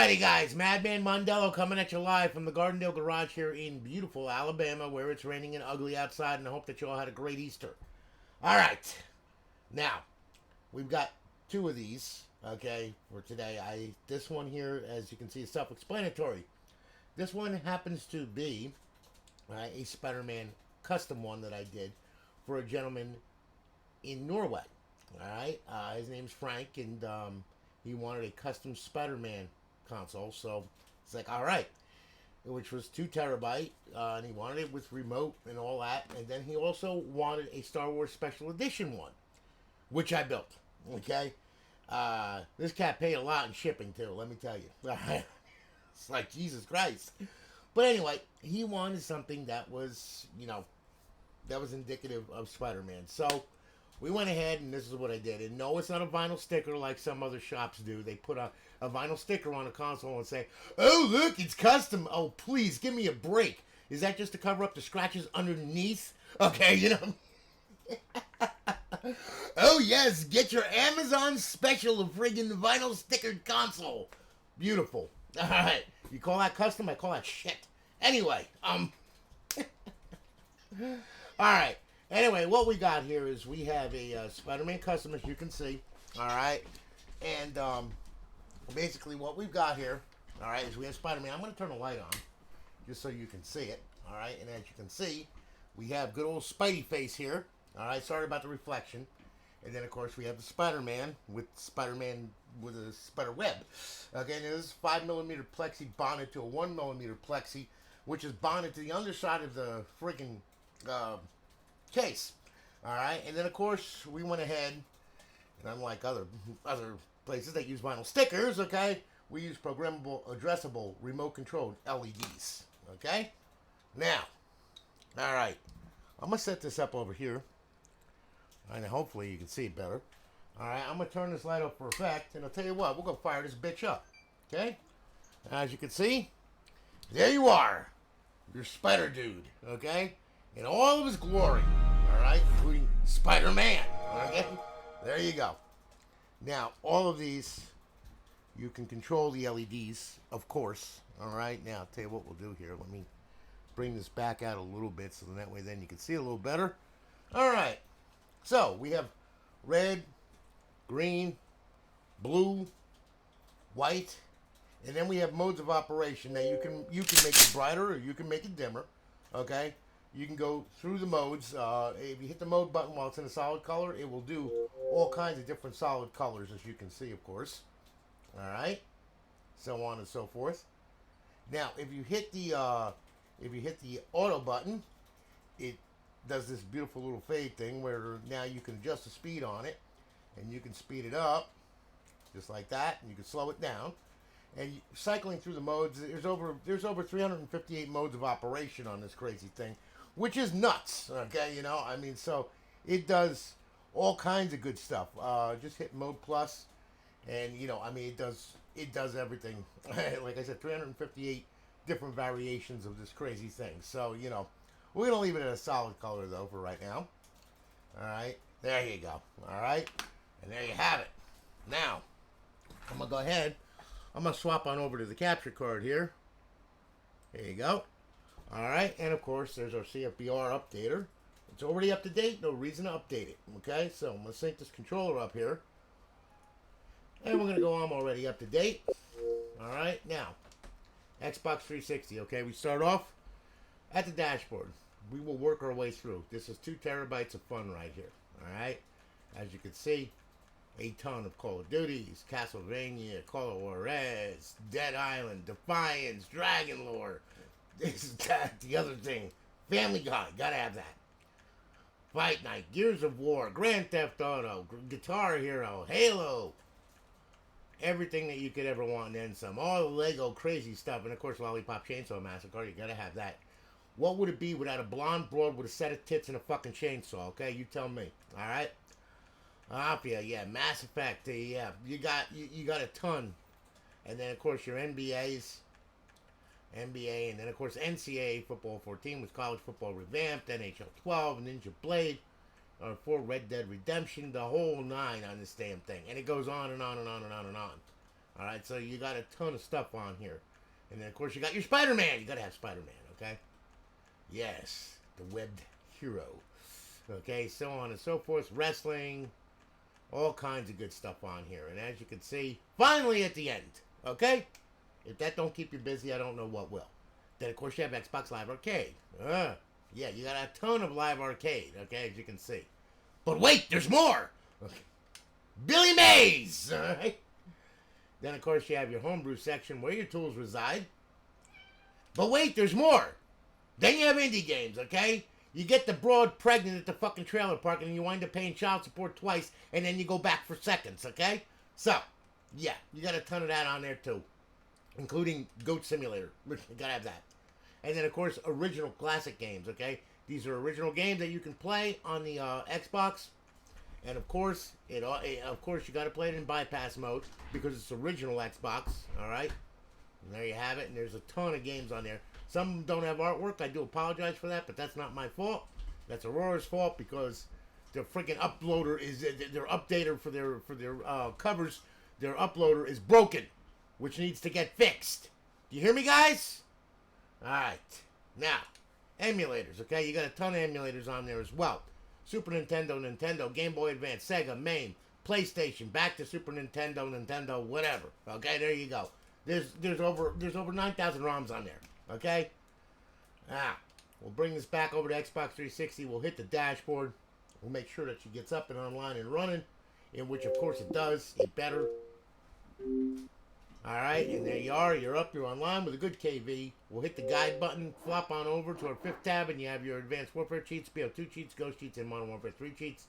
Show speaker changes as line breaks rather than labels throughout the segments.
Allrighty, guys. Madman Mondello coming at you live from the Gardendale Garage here in beautiful Alabama, where it's raining and ugly outside, and I hope that you all had a great Easter. All right. Now, we've got two of these, okay, for today. This one here, as you can see, is self-explanatory. This one happens to be a SpiderMan Custom one that I did for a gentleman in Norway. All right. His name's Frank, and he wanted a custom SpiderMan console, so it's like, all right, which was 2 terabyte, and he wanted it with remote and all that, and then he also wanted a Star Wars Special Edition one, which I built. Okay, this cat paid a lot in shipping too. Let me tell you, it's like Jesus Christ. But anyway, he wanted something that was, that was indicative of Spider-Man. So we went ahead, and this is what I did. And no, it's not a vinyl sticker like some other shops do. They put a vinyl sticker on a console and say, oh, look, it's custom. Oh, please, give me a break. Is that just to cover up the scratches underneath? Okay, Oh, yes, get your Amazon special of friggin' vinyl stickered console. Beautiful. All right. You call that custom? I call that shit. Anyway, all right. Anyway, what we got here is we have a SpiderMan Custom, as you can see, all right? And basically what we've got here, all right, is we have Spider-Man. I'm going to turn the light on just so you can see it, all right? And as you can see, we have good old Spidey face here, all right? Sorry about the reflection. And then, of course, we have the Spider-Man with Spider-Man with a spider web. Okay, and this is 5mm Plexi bonded to a 1mm Plexi, which is bonded to the underside of the freaking case. All right, and then of course we went ahead, and unlike other places that use vinyl stickers, okay, we use programmable, addressable, remote controlled LEDs. Okay, now, all right, I'm gonna set this up over here, and hopefully you can see it better. All right, I'm gonna turn this light up for effect, and I'll tell you what, we're gonna fire this bitch up. Okay, as you can see, there you are, your Spider Dude. Okay. In all of his glory, all right, including Spider-Man, okay? There you go. Now, all of these, you can control the LEDs, of course, all right? Now, I'll tell you what we'll do here. Let me bring this back out a little bit so that way then you can see a little better. All right, so we have red, green, blue, white, and then we have modes of operation. Now, you can make it brighter or you can make it dimmer, okay? You can go through the modes. If you hit the mode button while it's in a solid color, it will do all kinds of different solid colors, as you can see, of course. All right, so on and so forth. Now, if you hit the auto button, it does this beautiful little fade thing where now you can adjust the speed on it, and you can speed it up just like that, and you can slow it down. And cycling through the modes, there's over 358 modes of operation on this crazy thing, which is nuts. Okay, I mean, so it does all kinds of good stuff. Just hit mode plus, and I mean, it does everything. Like I said, 358 different variations of this crazy thing. So we're gonna leave it at a solid color though for right now. All right, there you go. All right, and there you have it. Now I'm gonna go ahead. I'm going to swap on over to the capture card here. There you go. All right. And, of course, there's our CFBR updater. It's already up to date. No reason to update it. Okay. So, I'm going to sync this controller up here. And we're going to go on already up to date. All right. Now, Xbox 360. Okay. We start off at the dashboard. We will work our way through. This is 2 terabytes of fun right here. All right. As you can see, a ton of Call of Duties, Castlevania, Call of Juarez, Dead Island, Defiance, Dragon Lore. This is that, the other thing. Family Guy, gotta have that. Fight Night, Gears of War, Grand Theft Auto, Guitar Hero, Halo. Everything that you could ever want and then some. All the Lego crazy stuff. And of course, Lollipop Chainsaw Massacre, you gotta have that. What would it be without a blonde broad with a set of tits and a fucking chainsaw, okay? You tell me, alright? Yeah, Mass Effect, yeah, you got a ton, and then of course your NBA, and then of course NCAA football 14 with college football revamped, NHL 12, Ninja Blade, for Red Dead Redemption, the whole 9 on this damn thing, and it goes on and on and on and on and on. All right, so you got a ton of stuff on here. And then, of course, you got your Spider-Man. You got to have Spider-Man, okay? Yes, the webbed hero. Okay, so on and so forth. Wrestling, all kinds of good stuff on here. And as you can see, finally at the end, okay? If that don't keep you busy, I don't know what will. Then, of course, you have Xbox Live Arcade. Yeah, you got a ton of Live Arcade, okay, as you can see. But wait, there's more! Okay. Billy Mays! All right? Then, of course, you have your homebrew section where your tools reside. But wait, there's more! Then you have indie games, okay? You get the broad pregnant at the fucking trailer park and you wind up paying child support twice and then you go back for seconds, okay? So, yeah, you got a ton of that on there too. Including Goat Simulator. You gotta have that. And then, of course, original classic games, okay? These are original games that you can play on the Xbox. And, of course, you got to play it in bypass mode because it's original Xbox, all right? And there you have it. And there's a ton of games on there. Some don't have artwork. I do apologize for that, but that's not my fault. That's Aurora's fault because their freaking uploader is, their updater for their covers, their uploader is broken, which needs to get fixed. Do you hear me, guys? Alright, now, emulators, okay? You got a ton of emulators on there as well. Super Nintendo, Nintendo, Game Boy Advance, Sega, MAME, PlayStation, back to Super Nintendo, Nintendo, whatever. Okay, there you go. There's over 9,000 ROMs on there, okay? Now, we'll bring this back over to Xbox 360. We'll hit the dashboard. We'll make sure that she gets up and online and running, in which, of course, it does. It better. Alright, and there you are. You're up. You're online with a good KV. We'll hit the guide button, flop on over to our 5th tab, and you have your Advanced Warfare cheats, BO2 cheats, Ghost cheats, and Modern Warfare 3 cheats.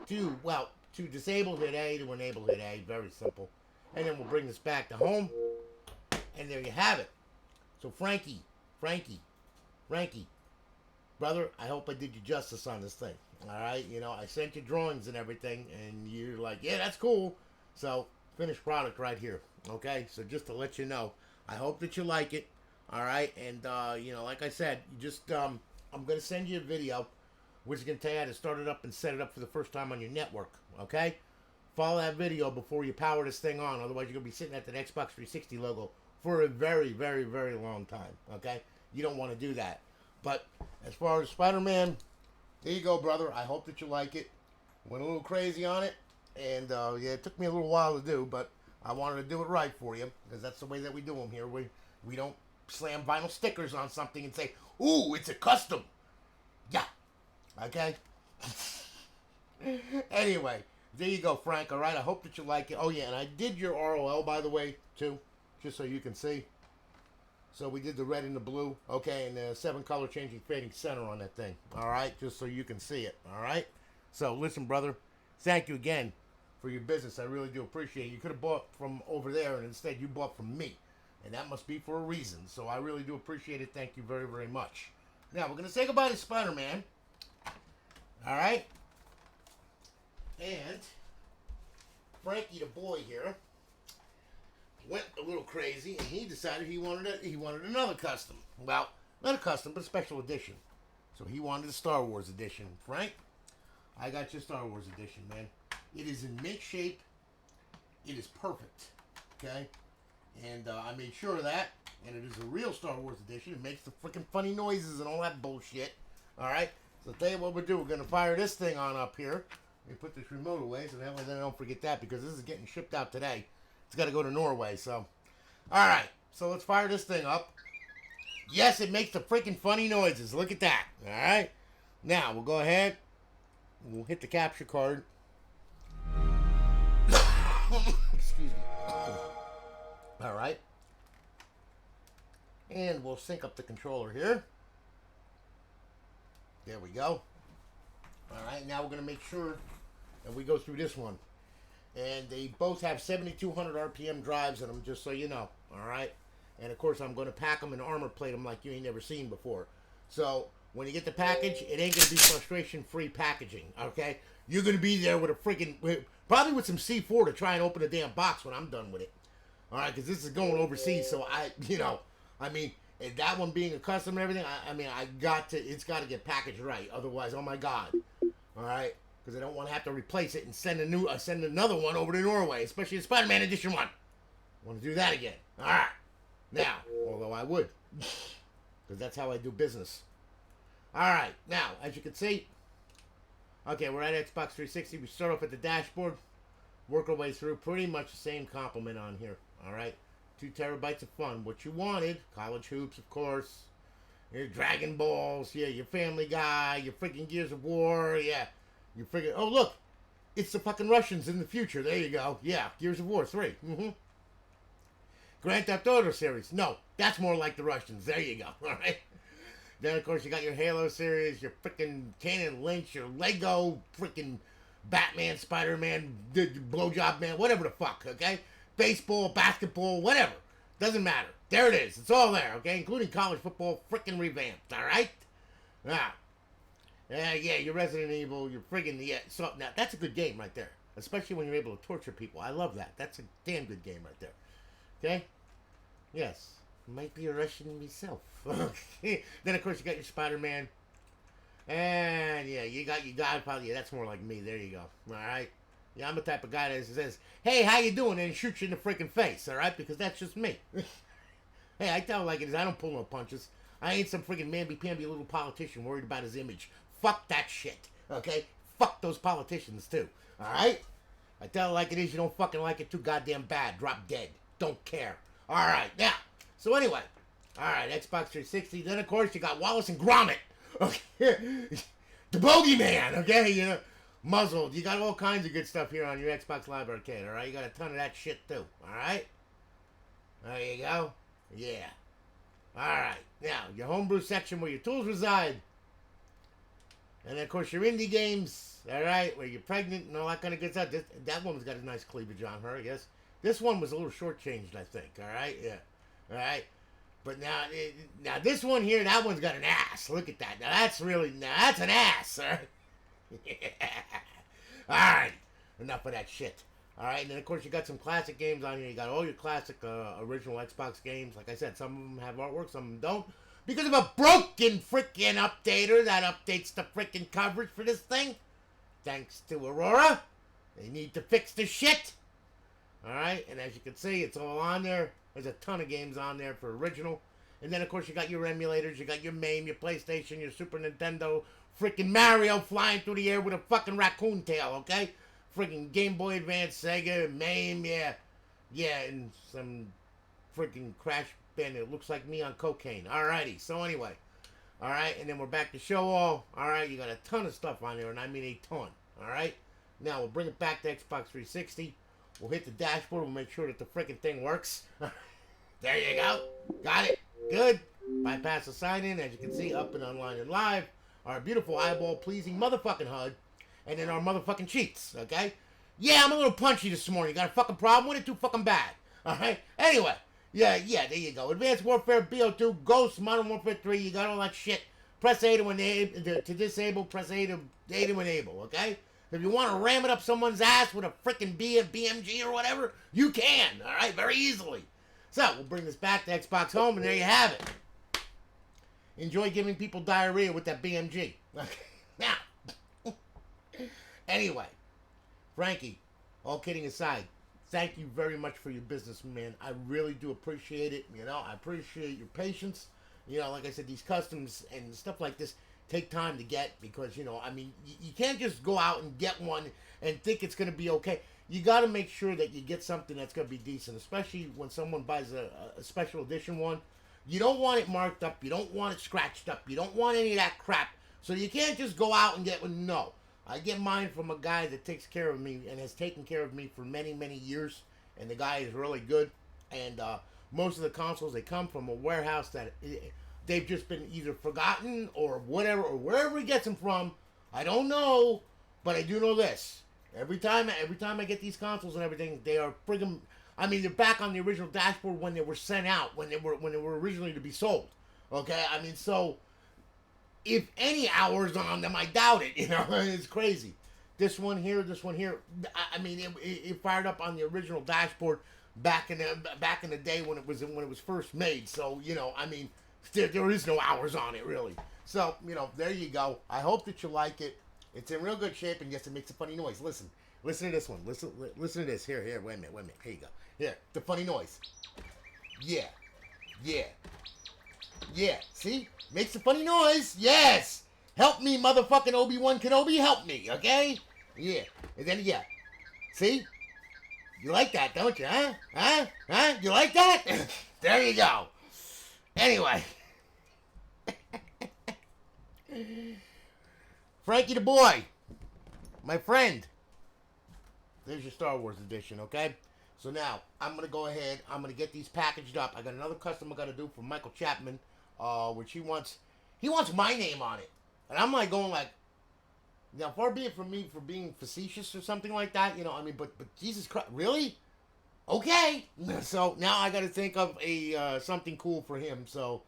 To disable, hit A. To enable, hit A. Very simple. And then we'll bring this back to home. And there you have it. So, Frankie, brother, I hope I did you justice on this thing. Alright, you know, I sent you drawings and everything, and you're like, yeah, that's cool. So, finished product right here. Okay, so just to let you know, I hope that you like it. All right, and you know, like I said, you just I'm gonna send you a video, which is gonna tell you how to start it up and set it up for the first time on your network. Okay, follow that video before you power this thing on. Otherwise, you're gonna be sitting at that Xbox 360 logo for a very, very, very long time. Okay, you don't want to do that. But as far as Spider-Man, there you go, brother. I hope that you like it. Went a little crazy on it, and yeah, it took me a little while to do, but I wanted to do it right for you, because that's the way that we do them here. We don't slam vinyl stickers on something and say, ooh, it's a custom. Yeah. Okay? Anyway, there you go, Frank. All right, I hope that you like it. Oh, yeah, and I did your ROL, by the way, too, just so you can see. So we did the red and the blue, okay, and the 7 color changing fading center on that thing. All right, just so you can see it. All right? So, listen, brother, thank you again for your business. I really do appreciate it. You could have bought from over there, and instead you bought from me. And that must be for a reason. So I really do appreciate it. Thank you very, very much. Now, we're going to say goodbye to Spider-Man. All right? And Frankie, the boy here, went a little crazy, and he decided he wanted another custom. Well, not a custom, but a special edition. So he wanted a Star Wars edition. Frank, I got your Star Wars edition, man. It is in mint shape. It is perfect. Okay? And I made sure of that. And it is a real Star Wars edition. It makes the freaking funny noises and all that bullshit. Alright? So I'll tell you what we'll do. We're going to fire this thing on up here. Let me put this remote away so that way then I don't forget that, because this is getting shipped out today. It's got to go to Norway, so. Alright. So let's fire this thing up. Yes, it makes the freaking funny noises. Look at that. Alright? Now, we'll go ahead. We'll hit the capture card. Excuse me. Alright. And we'll sync up the controller here. There we go. Alright, now we're going to make sure that we go through this one. And they both have 7,200 RPM drives in them, just so you know. Alright? And of course, I'm going to pack them and armor plate them like you ain't never seen before. So, when you get the package, it ain't going to be frustration-free packaging. Okay? You're going to be there with a freaking... Probably with some C4 to try and open the damn box when I'm done with it. Alright, because this is going overseas, so and that one being a custom and everything, it's got to get packaged right. Otherwise, oh my God. Alright? Because I don't want to have to replace it and send another one over to Norway, especially the Spider-Man Edition 1. Want to do that again. All right. Now, although I would. Because that's how I do business. All right. Now, as you can see, okay, we're at Xbox 360. We start off at the dashboard. Work our way through. Pretty much the same complement on here. All right. 2 terabytes of fun. What you wanted. College hoops, of course. Your Dragon Balls. Yeah, your Family Guy. Your freaking Gears of War. Yeah. You freaking... Oh, look. It's the fucking Russians in the future. There you go. Yeah. Gears of War 3. Mm-hmm. Grand Theft Auto series. No. That's more like the Russians. There you go. All right. Then, of course, you got your Halo series. Your freaking Canon Lynch. Your Lego freaking Batman, Spider-Man, Blowjob Man. Whatever the fuck. Okay? Baseball, basketball, whatever. Doesn't matter. There it is. It's all there, okay? Including college football, freaking revamped, all right? Now, yeah, your Resident Evil, your friggin', yeah. So, now, that's a good game right there. Especially when you're able to torture people. I love that. That's a damn good game right there. Okay? Yes. Might be a Russian myself. Okay. Then, of course, you got your Spider-Man. And, yeah, you got your Godfather. Yeah, that's more like me. There you go. All right? Yeah, I'm the type of guy that says, hey, how you doing? And shoots you in the freaking face, all right? Because that's just me. Hey, I tell it like it is. I don't pull no punches. I ain't some freaking mamby-pamby little politician worried about his image. Fuck that shit, okay? Fuck those politicians, too, all right? I tell it like it is. You don't fucking like it too goddamn bad. Drop dead. Don't care. All right, now, so anyway. All right, Xbox 360. Then, of course, you got Wallace and Gromit. Okay? The Bogeyman, okay? You know. Muzzled. You got all kinds of good stuff here on your Xbox Live Arcade, alright? You got a ton of that shit, too, alright? There you go. Yeah. Alright. Now, your homebrew section where your tools reside. And then, of course, your indie games, alright? Where you're pregnant and all that kind of good stuff. That one's got a nice cleavage on her, yes? This one was a little shortchanged, I think, alright? Yeah. Alright? But now this one here, that one's got an ass. Look at that. Now, that's an ass, alright? Yeah. Alright. Enough of that shit. Alright, and then of course you got some classic games on here. You got all your classic original Xbox games. Like I said, some of them have artwork, some of them don't. Because of a broken freaking updater that updates the freaking coverage for this thing. Thanks to Aurora. They need to fix the shit. Alright, and as you can see, it's all on there. There's a ton of games on there for original. And then of course you got your emulators. You got your MAME, your PlayStation, your Super Nintendo. Freaking Mario flying through the air with a fucking raccoon tail, okay? Freaking Game Boy Advance, Sega, MAME, yeah. Yeah, and some freaking Crash Bandit. Looks like me on cocaine. Alrighty, so anyway. Alright, and then we're back to show all. Alright, you got a ton of stuff on there, and I mean a ton. Alright? Now, we'll bring it back to Xbox 360. We'll hit the dashboard. We'll make sure that the freaking thing works. There you go. Got it. Good. Bypass the sign-in, as you can see, up and online and live. Our beautiful eyeball-pleasing motherfucking HUD, and then our motherfucking cheats, okay? Yeah, I'm a little punchy this morning. You got a fucking problem with it? Too fucking bad, all right? Anyway, yeah, there you go. Advanced Warfare, BO2, Ghost, Modern Warfare 3, you got all that shit. Press A to disable, press A to enable, okay? If you want to ram it up someone's ass with a freaking BMG or whatever, you can, all right? Very easily. So, we'll bring this back to Xbox Home, and there you have it. Enjoy giving people diarrhea with that BMG. Now, anyway, Frankie, all kidding aside, thank you very much for your business, man. I really do appreciate it. You know, I appreciate your patience. You know, like I said, these customs and stuff like this take time to get because, you know, I mean, you can't just go out and get one and think it's going to be okay. You got to make sure that you get something that's going to be decent, especially when someone buys a special edition one. You don't want it marked up. You don't want it scratched up. You don't want any of that crap. So you can't just go out and get one. No. I get mine from a guy that takes care of me and has taken care of me for many, many years. And the guy is really good. And most of the consoles, they come from a warehouse that they've just been either forgotten or whatever, or wherever he gets them from. I don't know. But I do know this. Every time I get these consoles and everything, they are friggin'... I mean, they're back on the original dashboard when they were sent out, when they were originally to be sold. Okay, I mean, so if any hours on them, I doubt it. You know, it's crazy. This one here. I mean, it fired up on the original dashboard back in the day when it was first made. So you know, I mean, there is no hours on it really. So you know, there you go. I hope that you like it. It's in real good shape, and yes, it makes a funny noise. Listen. Listen to this one. Listen to this. Here. Wait a minute. Here you go. Here, the funny noise. Yeah. See? Makes a funny noise. Yes. Help me, motherfucking Obi-Wan Kenobi. Help me, okay? Yeah. And then, yeah. See? You like that, don't you, huh? Huh? You like that? There you go. Anyway. Frankie the boy. My friend. There's your Star Wars edition, okay? So now, I'm going to go ahead. I'm going to get these packaged up. I got another custom I got to do for Michael Chapman, which he wants my name on it. And I'm like going like, now far be it from me for being facetious or something like that, you know, I mean, but Jesus Christ, really? Okay. So now I got to think of a something cool for him, so,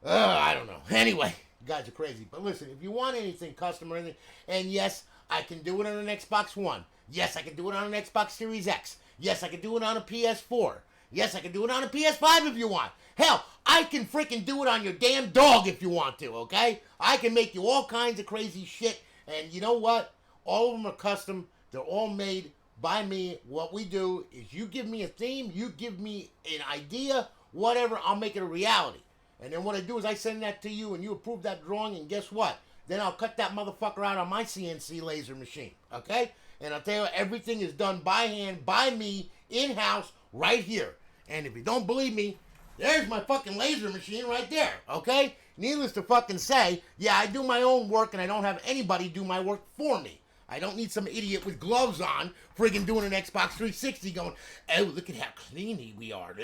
I don't know. Anyway, you guys are crazy. But listen, if you want anything custom or anything, and yes, I can do it on an Xbox One. Yes, I can do it on an Xbox Series X. Yes, I can do it on a PS4. Yes, I can do it on a PS5 if you want. Hell, I can freaking do it on your damn dog if you want to, okay? I can make you all kinds of crazy shit. And you know what? All of them are custom. They're all made by me. What we do is you give me a theme, you give me an idea, whatever, I'll make it a reality. And then what I do is I send that to you and you approve that drawing, and guess what? Then I'll cut that motherfucker out on my CNC laser machine, okay? And I'll tell you, everything is done by hand, by me, in-house, right here. And if you don't believe me, there's my fucking laser machine right there, okay? Needless to fucking say, yeah, I do my own work and I don't have anybody do my work for me. I don't need some idiot with gloves on friggin' doing an Xbox 360 going, oh, look at how clean we are.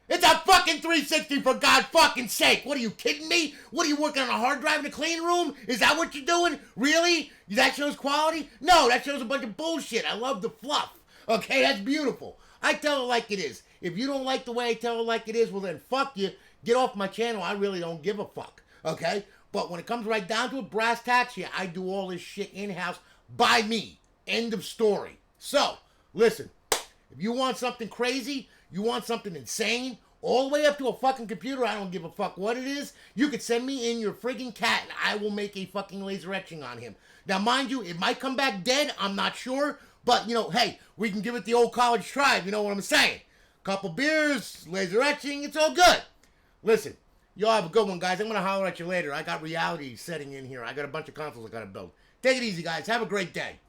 It's a fucking 360 for God fucking sake. What are you kidding me? What are you working on a hard drive in a clean room? Is that what you're doing? Really? That shows quality? No, that shows a bunch of bullshit. I love the fluff. Okay, that's beautiful. I tell it like it is. If you don't like the way I tell it like it is, well then fuck you. Get off my channel. I really don't give a fuck. Okay? But when it comes right down to it, brass tacks, yeah, I do all this shit in-house by me. End of story. So, listen. If you want something crazy, you want something insane, all the way up to a fucking computer, I don't give a fuck what it is, you could send me in your friggin' cat and I will make a fucking laser etching on him. Now, mind you, it might come back dead, I'm not sure, but, you know, hey, we can give it the old college try, you know what I'm saying? Couple beers, laser etching, it's all good. Listen, y'all have a good one, guys. I'm going to holler at you later. I got reality setting in here. I got a bunch of consoles I got to build. Take it easy, guys. Have a great day.